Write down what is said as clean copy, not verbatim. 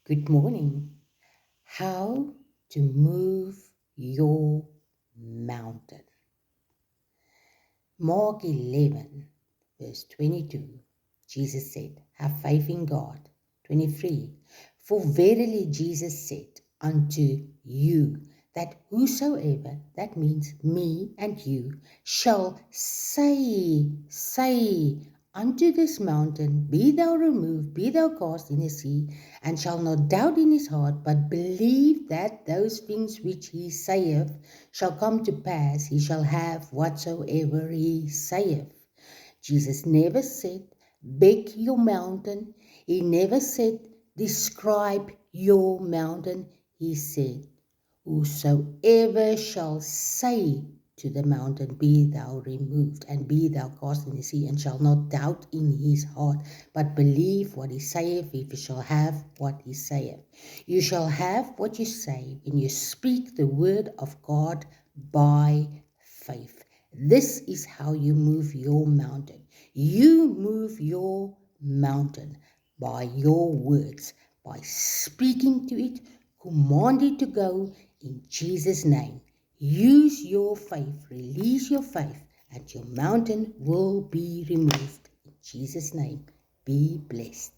Good morning. How to move your mountain. Mark 11, verse 22. Jesus said, have faith in God. 23. For verily Jesus said unto you, that whosoever, that means me and you, shall say unto this mountain, be thou removed, be thou cast in the sea, and shall not doubt in his heart, but believe that those things which he saith shall come to pass, he shall have whatsoever he saith. Jesus never said, beg your mountain. He never said, describe your mountain. He said, whosoever shall say to the mountain, be thou removed, and be thou cast in the sea, and shall not doubt in his heart, but believe what he saith, if he shall have what he saith. You shall have what you say when you speak the word of God by faith. This is how you move your mountain. You move your mountain by your words, by speaking to it, command it to go in Jesus' name. Use your faith, release your faith, and your mountain will be removed. In Jesus' name, be blessed.